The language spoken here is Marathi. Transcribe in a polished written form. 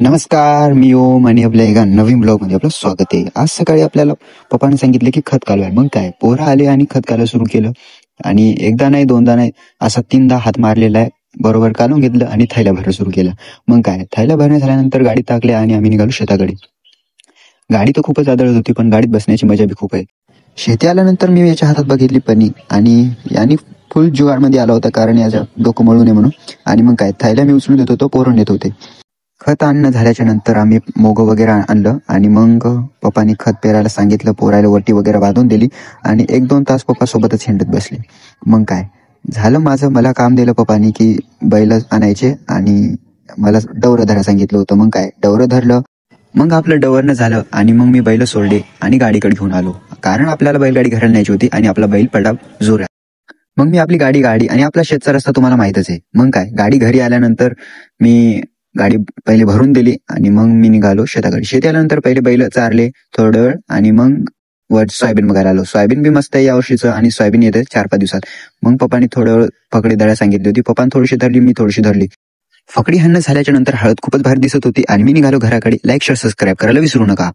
नमस्कार, मी ओम आणि आपल्या एका नवीन ब्लॉग मध्ये आपलं स्वागत आहे. आज सकाळी आपल्याला पप्पाने सांगितले की खत कालवाय. मग काय, पोरं आले आणि खत कालवायला सुरू केलं. आणि एकदा नाही, दोनदा नाही, असा 3दा हात मारलेला आहे. बरोबर काढून घेतलं आणि थैल्या भरणं सुरू केलं. मग काय, थैल्या भरण्या झाल्यानंतर गाडीत टाकले आणि आम्ही निघालो शेताकडे. गाडी तर खूपच आदळत होती, पण गाडीत बसण्याची मजा बी खूप आहे. शेती आल्यानंतर मी याच्या हातात बघितली पन्नी, आणि याने फुल जुगाडमध्ये आला होता, कारण याच्या डोकं मळू नये म्हणून. आणि मग काय, थैल्या मी उचलून देत होतो, पोरं नेत होते. खत आणणं झाल्याच्या नंतर आम्ही मोगं वगैरे आणलं आणि मग पप्पानी खत पेरायला सांगितलं, पोरायला वटी वगैरे बांधून दिली आणि 1-2 तास पप्पा सोबतच हिंडत बसले. मग काय झालं, मला काम दिलं पप्पानी की बैल आणायचे आणि मला डवरं धरायला सांगितलं होतं. मग काय, डवरं धरलं. मग आपलं डवरनं झालं आणि मग मी बैल सोडले आणि गाडीकडे घेऊन आलो, कारण आपल्याला बैलगाडी घराला न्यायची होती आणि आपला बैल पडला जोरात. मग मी आपली गाडी आणि आपला शेतचा रस्ता तुम्हाला माहितच आहे. मग काय, गाडी घरी आल्यानंतर मी गाडी पहिले भरून दिली आणि मग मी निघालो शेताकडे. शेती आल्यानंतर पहिले बैल चारले थोडं वेळ आणि मग वर सोयाबीन बघायला आलो. सोयाबीन बी मस्त आहे या वर्षीचं, आणि सोयाबीन येते 4-5 दिवसात. मग पप्पानी थोडं वेळ फकडी दळायला सांगितली होती. पप्पाने थोडीशी धरली, मी थोडीशी धरली. फकडी हाणणं झाल्याच्या नंतर हळद खूपच भारी दिसत होती आणि मी निघालो घराकडे. लाईक, शेअर, सबस्क्राईब करायला विसरू नका.